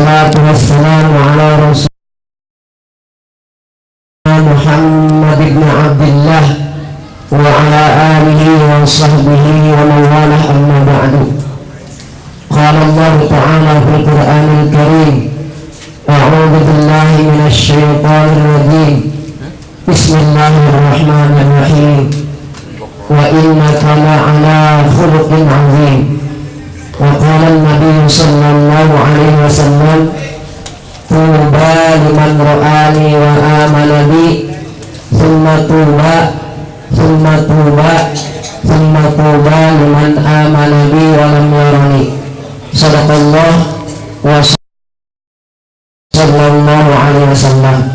wassalatu wassalamu ala rasul Muhammad ibn Abdullah wa ala alihi wa sahbihi wa mawalah amma ba'du. Qala Allah ta'ala fil Qur'anil Karim, a'udzu billahi minasy syaithanir rajim. Bismillahirrahmanirrahim. Wa innaka la'ala khuluqin 'azim. Wa qala an-nabiy sallallahu alaihi wasallam, tuba liman ra'ani wa amana bi, thumma tuba liman amana bi wa lam yarani. Sadaqallah wa sallallahu alaihi wasallam.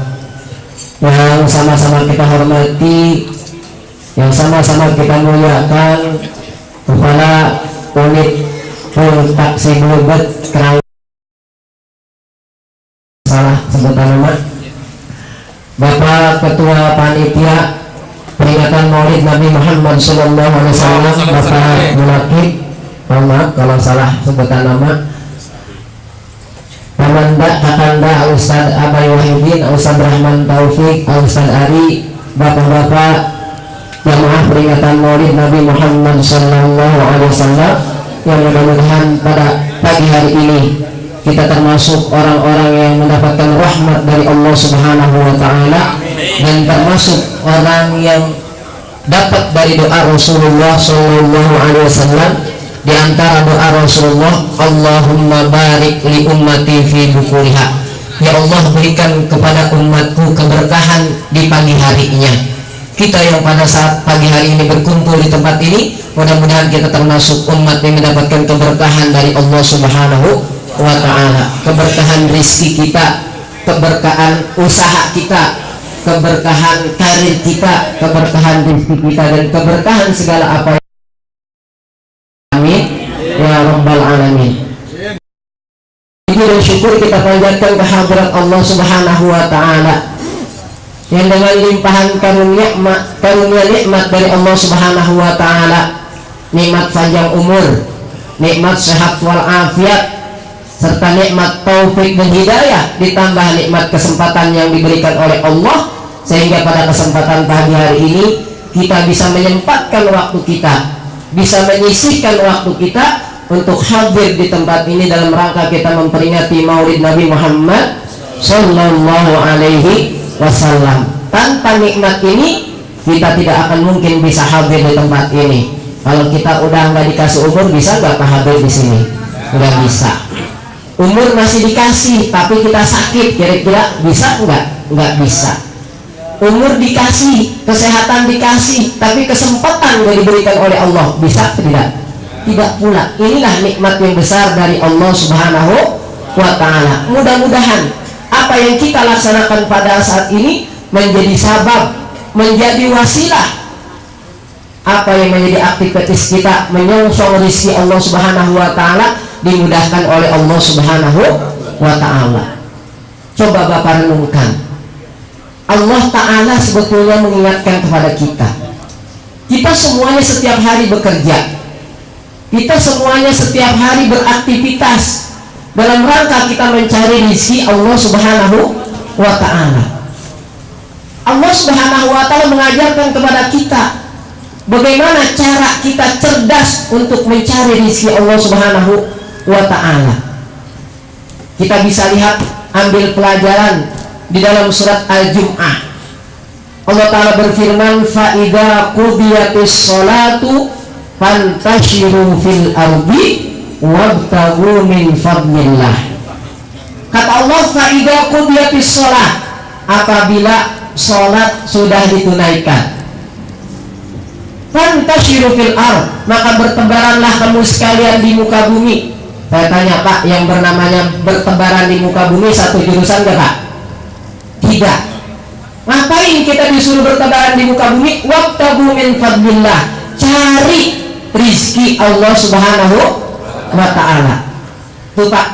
Yang sama-sama kita hormati, yang sama-sama kita muliakan Kepala Unit Taksi Bluebird Kerang, salah sebutan nama, Bapak Ketua Panitia Peringatan Maulid Nabi Muhammad Sallallahu Alaihi Wasallam, Bapak Mulaki, mohon maaf kalau salah sebutan nama, Pamanda Kakanda Ustadz Abai Wahidin, Ustadz Rahman Taufik, Ustadz Ari, Bapak-bapak Jamaah Peringatan Maulid Nabi Muhammad Sallallahu Alaihi Wasallam, yang mudah-mudahan pada pagi hari ini kita termasuk orang-orang yang mendapatkan rahmat dari Allah Subhanahu wa Ta'ala, dan termasuk orang yang dapat dari doa Rasulullah Sallallahu Alaihi Wasallam. Di antara doa Rasulullah, Allahumma barik li ummati fi bukuriha, ya Allah berikan kepada umatku keberkahan di pagi harinya. Kita yang pada saat pagi hari ini berkumpul di tempat ini, mudah-mudahan kita termasuk umat yang mendapatkan keberkahan dari Allah Subhanahu wa Ta'ala. Keberkahan rizki kita, keberkahan usaha kita, keberkahan karir kita, keberkahan rizki kita, dan keberkahan segala apa. Amin ya rabbal alamin. Puji dan syukur kita panjatkan kehadirat Allah Subhanahu wa Ta'ala, yang dengan limpahan karunia nikmat dari Allah Subhanahu wa Ta'ala, nikmat panjang umur, nikmat sehat wal afiat, serta nikmat taufik dan hidayah, ditambah nikmat kesempatan yang diberikan oleh Allah, sehingga pada kesempatan pagi hari ini kita bisa menyempatkan waktu kita, bisa menyisihkan waktu kita untuk hadir di tempat ini dalam rangka kita memperingati Maulid Nabi Muhammad Sallallahu Alaihi Wasallam. Tanpa nikmat ini kita tidak akan mungkin bisa hadir di tempat ini. Kalau kita udah nggak dikasih umur, bisa nggak hadir di sini? Nggak bisa. Umur masih dikasih tapi kita sakit, kira-kira bisa nggak? Nggak bisa. Umur dikasih, kesehatan dikasih, tapi kesempatan nggak diberikan oleh Allah, bisa tidak? Tidak pula. Inilah nikmat yang besar dari Allah Subhanahu wa Ta'ala. Mudah-mudahan apa yang kita laksanakan pada saat ini menjadi sabab, menjadi wasilah, apa yang menjadi aktivitas kita menyongsong rizki Allah Subhanahu wa Ta'ala dimudahkan oleh Allah Subhanahu wa Ta'ala. Coba Bapak renungkan, Allah Ta'ala sebetulnya mengingatkan kepada kita. Kita semuanya setiap hari bekerja, kita semuanya setiap hari beraktivitas dalam rangka kita mencari rizki Allah Subhanahu wa Ta'ala. Allah Subhanahu wa Ta'ala mengajarkan kepada kita bagaimana cara kita cerdas untuk mencari rizki Allah Subhanahu wa Ta'ala. Kita bisa lihat, ambil pelajaran di dalam surat Al-Jum'ah. Allah Ta'ala berfirman, fa idza qudiyatis sholatu fantashiru fil ardi wabtaghu min fadlillah. Kata Allah, fa idza qudiyatis sholat, apabila sholat sudah ditunaikan, fantashiru fil ard, maka bertebaranlah kamu sekalian di muka bumi. Saya tanya, Pak, yang bernamanya bertebaran di muka bumi satu jurusan gak, Pak? Tidak. Ngapain kita disuruh bertebaran di muka bumi? Wabtaghu min fadlillah, cari rizki Allah Subhanahu wa Ta'ala. Tuh Pak,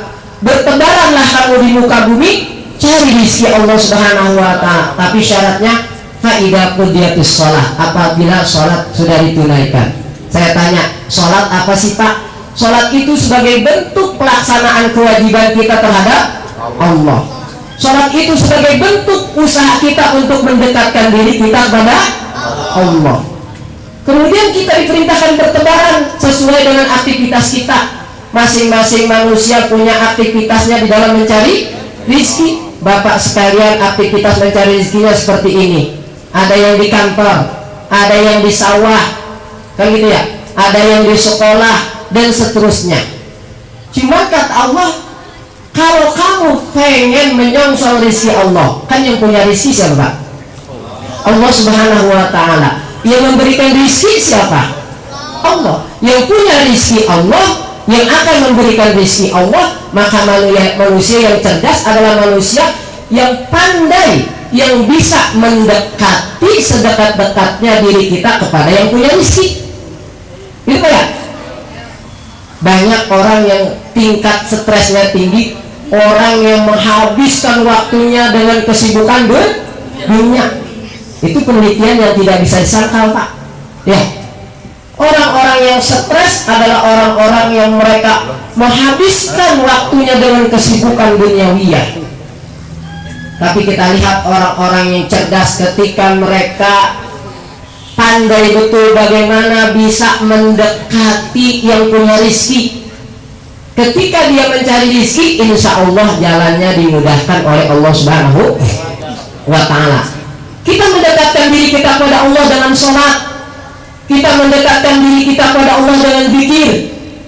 bertebaranlah kamu di muka bumi, cari rizki Allah Subhanahu wa Ta'ala. Tapi syaratnya fa idza qudiyatis shalah, apabila sholat sudah ditunaikan. Saya tanya, sholat apa sih Pak? Sholat itu sebagai bentuk pelaksanaan kewajiban kita terhadap Allah. Sholat itu sebagai bentuk usaha kita untuk mendekatkan diri kita kepada Allah. Kemudian kita diperintahkan bertebaran sesuai dengan aktivitas kita. Masing-masing manusia punya aktivitasnya di dalam mencari rizki. Bapak sekalian, aktivitas mencari rizkinya seperti ini. Ada yang di kantor, ada yang di sawah, kan gitu ya, ada yang di sekolah dan seterusnya. Cuma kata Allah, kalau kamu pengen menyongsong rizki Allah, kan yang punya rizki siapa? Allah Subhanahu wa ta'ala. Yang memberikan rizki siapa? Allah. Yang punya rizki Allah, yang akan memberikan rizki Allah. Maka manusia yang cerdas adalah manusia yang pandai, yang bisa mendekati sedekat-dekatnya diri kita kepada yang punya rizki. Itu ya. Banyak orang yang tingkat stresnya tinggi, orang yang menghabiskan waktunya dengan kesibukan dunia. Itu penelitian yang tidak bisa disangkal, Pak. Ya, orang-orang yang stres adalah orang-orang yang mereka menghabiskan waktunya dengan kesibukan duniawiyah. Tapi kita lihat orang-orang yang cerdas ketika mereka pandai betul bagaimana bisa mendekati yang punya rizki. Ketika dia mencari rizki, insya Allah jalannya dimudahkan oleh Allah Subhanahu wa ta'ala. Kita mendekatkan diri kita kepada Allah dengan sholat, kita mendekatkan diri kita kepada Allah dengan zikir,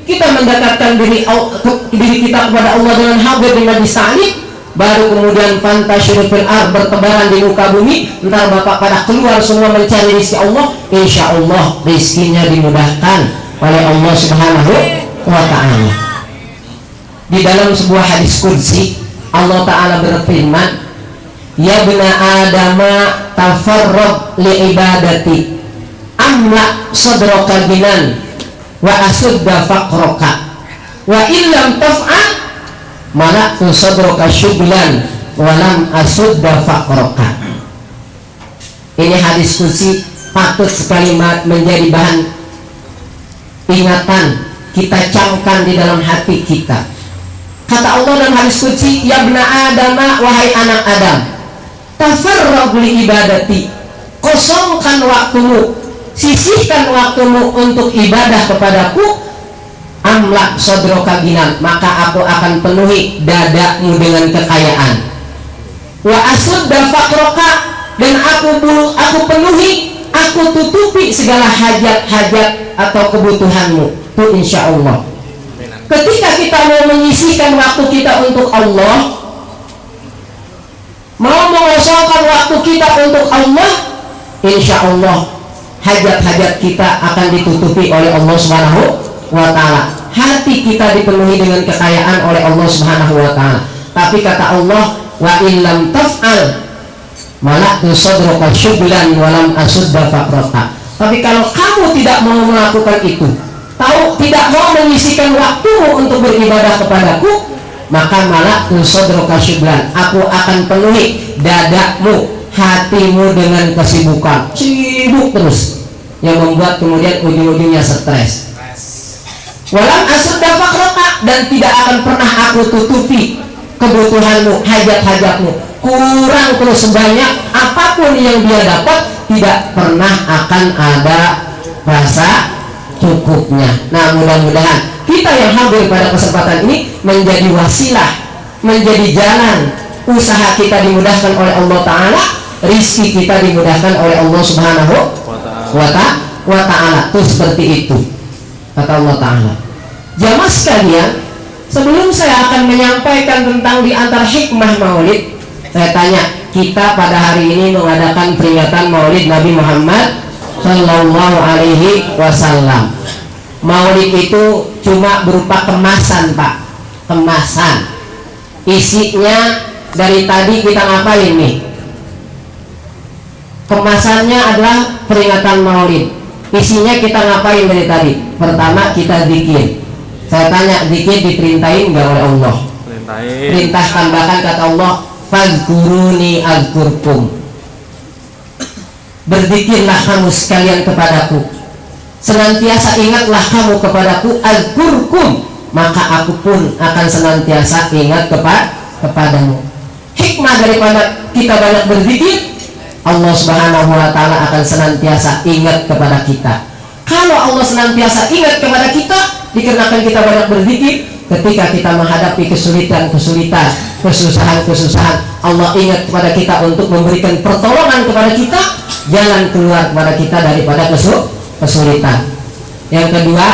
kita mendekatkan diri kita kepada Allah dengan hadir di majlis ta'lim, baru kemudian fantasyiru fil ardh, bertebaran di muka bumi. Entar bapak pada keluar semua mencari rizki Allah, insya Allah rizkinya dimudahkan oleh Allah Subhanahu wa ta'ala. Di dalam sebuah hadis qudsi Allah ta'ala berfirman, ya bna adama tafarrad li ibadati amla sadraka ginan wa asudda faqraka wa illam taf'al mala'tu sadraka syughlan wa lam asudda faqraka. Ini hadis qudsi patut sekali menjadi bahan ingatan, kita camkan di dalam hati kita. Kata Allah dalam hadis qudsi, ya bna adama, wahai anak Adam, tafarrag li ibadati, kosongkan waktumu, sisihkan waktumu untuk ibadah kepadaku, amla sodroka ginan, maka aku akan penuhi dadamu dengan kekayaan, wa asudda faqroka, dan aku penuhi, aku tutupi segala hajat-hajat atau kebutuhanmu. Itu insya Allah. Ketika kita mau menyisihkan waktu kita untuk Allah, mau mengosongkan waktu kita untuk Allah, insya Allah hajat-hajat kita akan ditutupi oleh Allah Subhanahu wa ta'ala. Hati kita dipenuhi dengan kekayaan oleh Allah Subhanahu wa ta'ala. Tapi kata Allah, wa illam taf'al mala'tu sadruka syughlan wa lam asudda faqraka. Tapi kalau kamu tidak mau melakukan itu, tidak mau menyisihkan waktumu untuk beribadah kepadaku, maka mala'tu sadruka syughlan, aku akan penuhi dadamu, hatimu dengan kesibukan, sibuk terus, yang membuat kemudian ujung-ujungnya stres. Walam asudda faqraka, dan tidak akan pernah aku tutupi kebutuhanmu, hajat-hajatmu. Kurang terus sebanyak apapun yang dia dapat, tidak pernah akan ada rasa cukupnya. Nah, mudah-mudahan kita yang hadir pada kesempatan ini menjadi wasilah, menjadi jalan usaha kita dimudahkan oleh Allah Ta'ala, rizki kita dimudahkan oleh Allah Subhanahu wa ta'ala. Itu seperti itu kata Allah Ta'ala. Jamaah sekalian, sebelum saya akan menyampaikan tentang di antara hikmah maulid, saya tanya, kita pada hari ini mengadakan peringatan maulid Nabi Muhammad Sallallahu Alaihi Wasallam. Maulid itu cuma berupa kemasan, Pak, kemasan. Isinya dari tadi kita ngapain nih? Kemasannya adalah peringatan maulid. Isinya kita ngapain dari tadi? Pertama kita zikir. Saya tanya, zikir diperintahin nggak oleh Allah? Perintahkan, bahkan kata Allah, fazkuruni azkurkum. Berzikirlah kamu sekalian kepadaku, senantiasa ingatlah kamu kepadaku, azkurkum, maka aku pun akan senantiasa ingat kepadamu. Hikmah daripada kita banyak berzikir, Allah Subhanahu wa Ta'ala akan senantiasa ingat kepada kita. Kalau Allah senantiasa ingat kepada kita, dikarenakan kita banyak berzikir, ketika kita menghadapi kesulitan-kesulitan, kesusahan-kesusahan, Allah ingat kepada kita untuk memberikan pertolongan kepada kita, jalan keluar kepada kita daripada kesulitan. Yang kedua,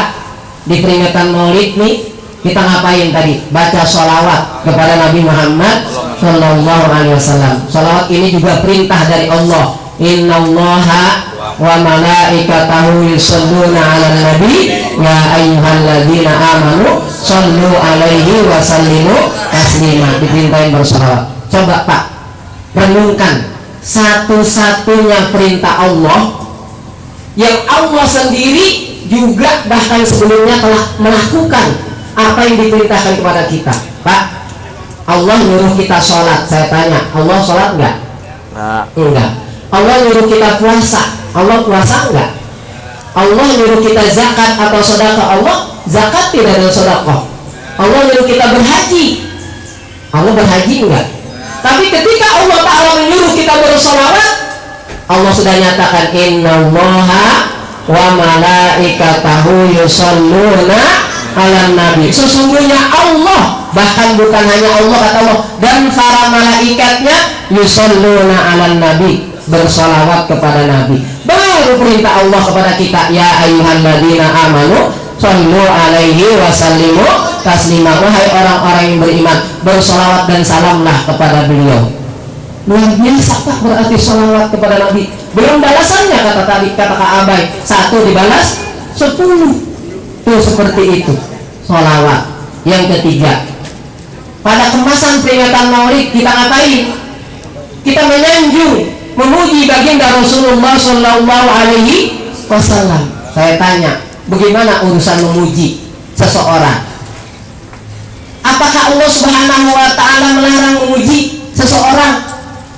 di peringatan Maulid nih, kita ngapain tadi? Baca sholawat kepada Nabi Muhammad Sallallahu Alaihi Wasallam. Sholawat ini juga perintah dari Allah. Innallaha wa malaikatahu yusholluna 'alan nabi ya ayyuhalladzina amanu shollu 'alaihi wa sallimu taslima. Diperintahin bersholawat. Coba Pak, renungkan satu-satunya perintah Allah yang Allah sendiri juga bahkan sebelumnya telah melakukan apa yang diperintahkan kepada kita. Pak, Allah nyuruh kita sholat. Saya tanya, Allah sholat enggak? Enggak. Allah nyuruh kita puasa. Allah puasa enggak? Allah nyuruh kita zakat atau sedekah. Allah zakat tidak ada sedekah. Allah nyuruh kita berhaji. Allah berhaji enggak? Tapi ketika Allah Ta'ala menyuruh kita bersolawat, Allah sudah nyatakan innallaha wa malaikatahu yusholluna 'alan nabi. Sesungguhnya Allah, bahkan bukan hanya Allah, kata Allah, dan para malaikatnya yusholluna 'alan nabi, bersolawat kepada Nabi. Baru perintah Allah kepada kita, ya ayyuhalladzina amanu shollu 'alaihi wa sallimu taslima. Wahai orang-orang yang beriman, bersolawat dan salamlah kepada beliau. Luar biasa Pak, berarti sholawat kepada Nabi. Belum balasannya, kata Kak Abai, 1 dibalas 10. Tuh seperti itu sholawat. Yang ketiga, pada kemasan peringatan Maulid kita ngapain? Kita menyanjung, memuji baginda Rasulullah Sallallahu Alaihi Wasallam. Saya tanya, bagaimana urusan memuji seseorang? Apakah Allah Subhanahu Wa Ta'ala melarang memuji seseorang?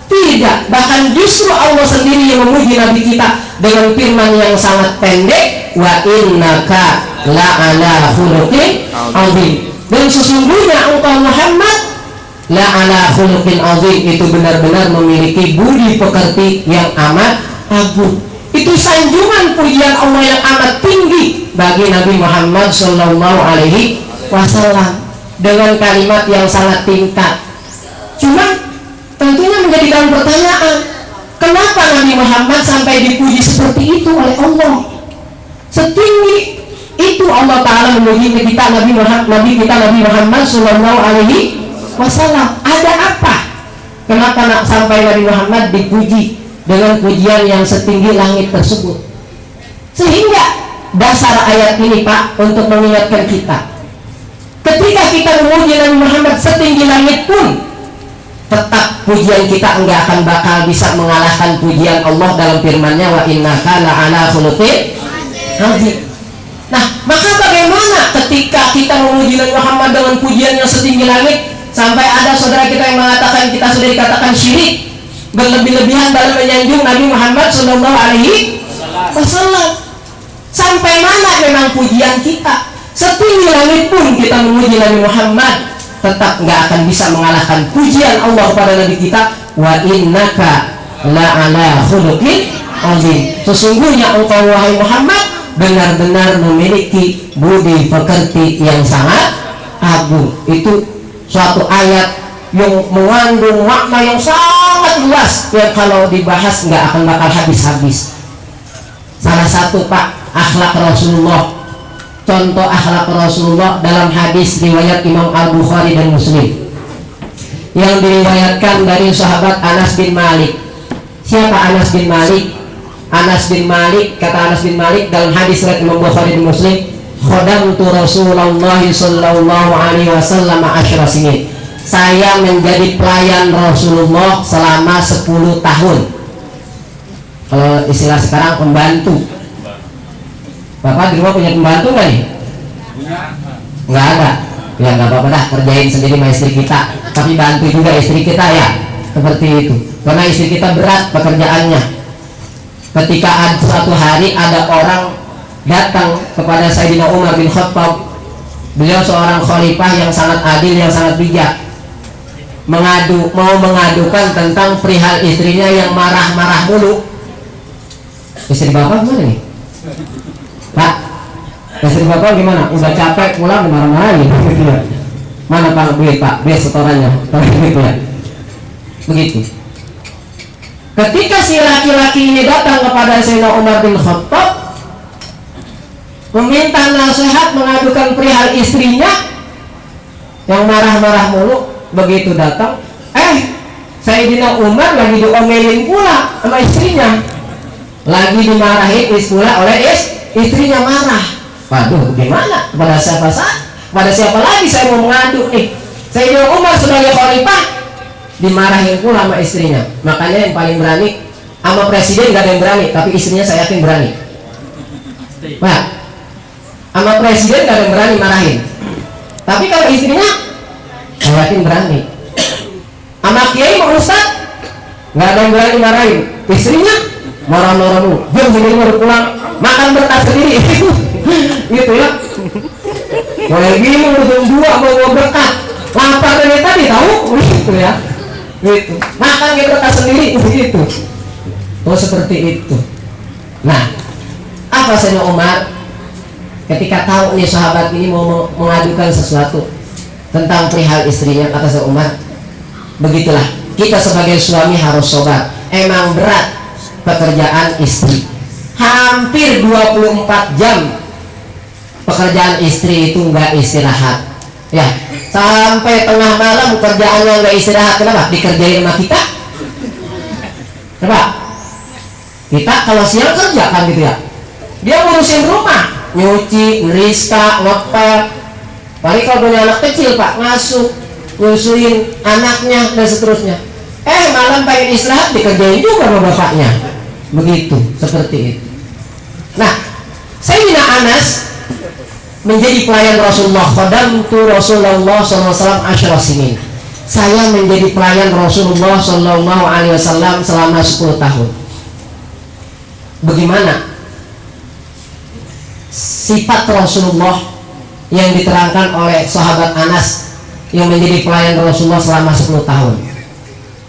Tidak, bahkan justru Allah sendiri yang memuji Nabi kita dengan firman yang sangat pendek, wa innaka la'ala khuluqin azim. Dan sesungguhnya engkau Muhammad la'ala khuluqin azim, itu benar-benar memiliki budi pekerti yang amat agung. Itu sanjungan pujian Allah yang amat tinggi bagi Nabi Muhammad Sallallahu Alaihi Wasallam dengan kalimat yang sangat tingkat. Cuma tentunya menjadikan pertanyaan, kenapa Nabi Muhammad sampai dipuji seperti itu oleh Allah? Setinggi itu Allah Ta'ala memuji kita Nabi Muhammad Sallallahu Alaihi Wasallam. Ada apa? Kenapa sampai Nabi Muhammad dipuji dengan pujian yang setinggi langit tersebut? Sehingga dasar ayat ini Pak untuk mengingatkan kita, ketika kita memuji Nabi Muhammad setinggi langit pun, tetap pujian kita enggak akan bakal bisa mengalahkan pujian Allah dalam firman-Nya, wa innaka la'ala khuluqin azim. Nah, maka bagaimana ketika kita memuji Nabi Muhammad dengan pujian yang setinggi langit, sampai ada saudara kita yang mengatakan kita sudah dikatakan syirik, berlebih-lebihan dalam menyanjung Nabi Muhammad Sallallahu Alaihi Wasallam. Sampai mana memang pujian kita? Setinggi langit pun kita memuji Nabi Muhammad, tetap nggak akan bisa mengalahkan pujian Allah pada Nabi kita, wa innaka la'ala khuluqin azim. Sesungguhnya engkau wahai Muhammad benar-benar memiliki budi pekerti yang sangat agung. Itu suatu ayat yang mengandung makna yang sangat luas, yang kalau dibahas nggak akan bakal habis-habis. Salah satu Pak, akhlak Rasulullah. Contoh akhlak Rasulullah dalam hadis riwayat Imam Al-Bukhari dan Muslim yang diriwayatkan dari sahabat Anas bin Malik. Siapa Anas bin Malik? Anas bin Malik, kata Anas bin Malik dalam hadis riwayat Imam Bukhari dan Muslim, khadamtu Rasulullah Sallallahu Alaihi Wasallam 10 sinin. Saya menjadi pelayan Rasulullah selama 10 tahun. Kalau istilah sekarang pembantu. Bapak di rumah punya pembantu nggak nih? Nggak ada. Ya nggak apa-apa dah, kerjain sendiri sama istri kita. Tapi bantu juga istri kita ya. Seperti itu. Karena istri kita berat pekerjaannya. Ketika suatu hari ada orang datang kepada Sayyidina Umar bin Khattab. Beliau seorang khalifah yang sangat adil, yang sangat bijak. mau mengadukan tentang perihal istrinya yang marah-marah mulu. Istri bapak gimana nih, Pak? Istri bapak gimana? Udah capek pulang marah-marahin gitu ya. Mana Pak duit Pak? Biar setorannya. Gitu ya. Begitu. Ketika si laki-laki ini datang kepada Sayyidina Umar bin Khattab meminta nasihat mengadukan perihal istrinya yang marah-marah mulu, begitu datang, Sayyidina Umar lagi diomelin pula sama istrinya, lagi dimarahin pula oleh istrinya marah. Waduh, gimana? Pada siapa lagi saya mau mengadu nih? Sayyidina Umar sebagai khalifah dimarahin pula sama istrinya. Makanya yang paling berani sama presiden gak ada yang berani, tapi istrinya saya yakin berani. Nah, sama presiden gak ada yang berani marahin, tapi kalau istrinya saya yakin berani. Sama kiai mau ustad gak ada yang berani marahin, istrinya marah-marah dulu. Jom sendiri baru pulang makan bertas sendiri. Gitu ya. Mulai bingung jam 2 mau berkat, lapar dari tadi tahu gitu ya. Gitu. Makan berkat sendiri begitu. Oh seperti itu. Nah, apa Sayyidina Umar ketika tahu nih sahabat ini mau mengadukan sesuatu tentang perihal istrinya, kata Sayyidina Umar, begitulah kita sebagai suami harus sabar. Emang berat pekerjaan istri. Hampir 24 jam pekerjaan istri itu nggak istirahat. Ya, sampai tengah malam kerjaannya nggak istirahat. Kenapa? Dikerjain sama kita. Kenapa? Kita kalau siang kerja kan gitu ya, dia ngurusin rumah, nyuci, ngeriska, ngepel. Paling kalau punya anak kecil Pak, ngasuh, nyusuin anaknya dan seterusnya. Malam pengen istirahat dikerjain juga sama bapaknya. Begitu, seperti itu. Nah, Sayyidina Anas menjadi pelayan Rasulullah. Khadamtu Rasulullah SAW asyara sinin. Saya menjadi pelayan Rasulullah SAW selama 10 tahun. Bagaimana sifat Rasulullah yang diterangkan oleh sahabat Anas yang menjadi pelayan Rasulullah selama 10 tahun?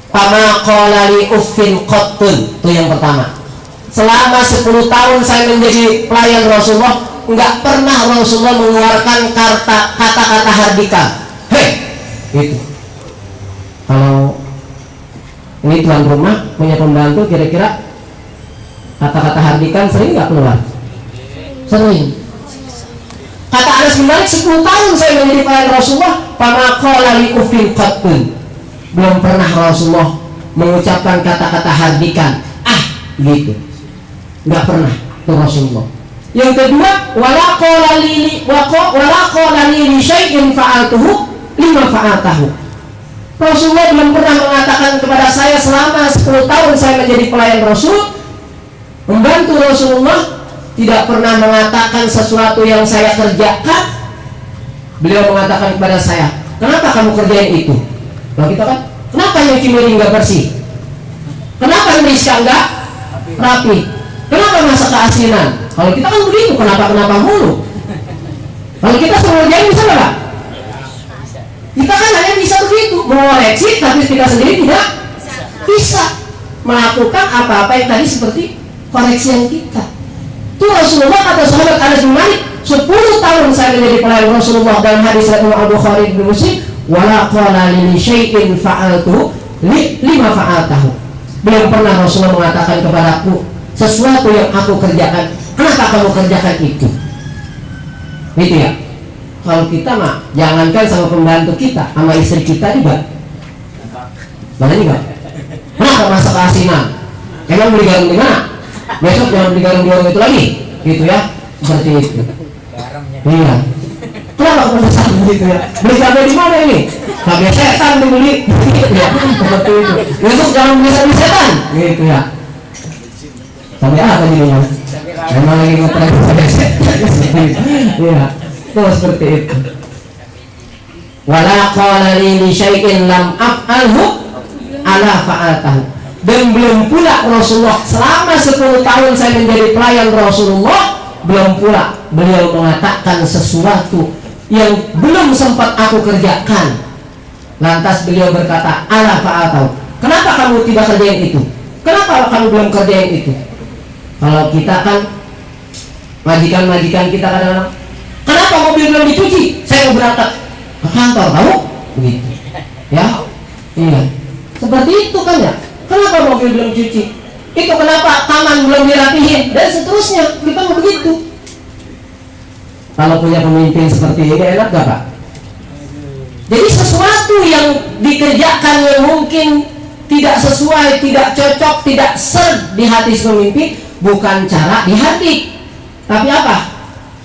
Fama qala li uffin qattun, itu yang pertama. Selama 10 tahun saya menjadi pelayan Rasulullah, enggak pernah Rasulullah mengeluarkan kata-kata hardika. Gitu. Kalau ini tuan rumah punya pembantu, kira-kira kata-kata hardikan sering nggak keluar? Sering. Kata Anas bin Malik, 10 tahun saya menjadi pelayan Rasulullah, fama qala li uffin qattun. Belum pernah Rasulullah mengucapkan kata-kata hardikan. Gitu. Nggak pernah itu Rasulullah. Yang kedua, wala qala li syai'in fa'altuhu lima fa'altahu. Rasulullah belum pernah mengatakan kepada saya selama 10 tahun saya menjadi pelayan Rasul, membantu Rasulullah, tidak pernah mengatakan sesuatu yang saya kerjakan. Beliau mengatakan kepada saya, kenapa kamu kerjain itu? Kalau kita kan, kenapa nyuci piring nggak bersih? Kenapa ngeriska nggak rapi? Kenapa masak keasinan? Kalau kita kan begitu, kenapa mulu? Kalau kita semua jadi bisa nggak? Kita kan hanya bisa begitu, mengoreksi, tapi kita sendiri tidak bisa melakukan apa-apa yang tadi seperti koreksian kita. Itu Rasulullah kata sahabat Anas bin Malik, 10 tahun saya menjadi pelayan Rasulullah. Dalam hadis riwayat Al-Bukhari bin Muslim, wala qala li syai'in fa'altu lima fa'altahu. Belum pernah Rasulullah mengatakan kepadaku sesuatu yang aku kerjakan, kenapa kamu kerjakan itu? Gitu ya. Kalau kita mah jangankan sama pembantu kita, sama istri kita juga. Mana juga? Kenapa masak keasinan? Emang beli garam di mana? Besok jangan beli garam di warung itu lagi, gitu ya. Seperti itu. Iya. Kenapa kamu masak begitu ya? Beli cabai di mana ini? Cabai setan dibeli. Ya, seperti itu. Besok jangan beli cabai setan, gitu ya. Cabai apa jadinya? Memang lagi ngetren cabai setan. Iya. Itu seperti itu. Wala qala li syai'in lam af'alhu ala fa'altahu. Dan belum pula Rasulullah selama 10 tahun saya menjadi pelayan Rasulullah, belum pula beliau mengatakan sesuatu yang belum sempat aku kerjakan Lantas beliau berkata, ala fa'atau, kenapa kamu tidak kerjain itu? Kenapa kamu belum kerjain itu? Kalau kita kan majikan-majikan kita kadang-kadang, kenapa mobil belum dicuci? Saya mau berangkat ke kantor, tahu? Begitu. Ya, iya. Seperti itu kan ya. Kenapa mobil belum cuci? Itu kenapa taman belum dirapihin? Dan seterusnya, kita mau begitu. Kalau punya pemimpin seperti ini enak gak Pak? Jadi sesuatu yang dikerjakan yang mungkin tidak sesuai, tidak cocok, tidak ser di hati pemimpin, bukan cara dihadik, tapi apa?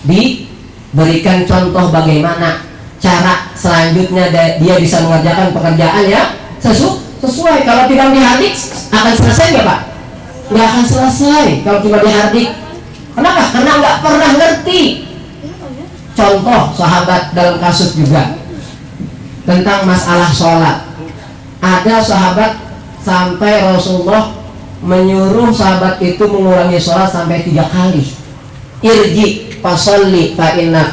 Diberikan contoh bagaimana cara selanjutnya dia bisa mengerjakan pekerjaan ya sesuai. Kalau tidak dihadik akan selesai nggak Pak? Nggak akan selesai kalau cuma dihadik. Kenapa? Karena nggak pernah ngerti. Contoh sahabat dalam kasus juga tentang masalah sholat. Ada sahabat sampai Rasulullah menyuruh sahabat itu mengurangi sholat sampai 3 kali. Irji fasolli fa inna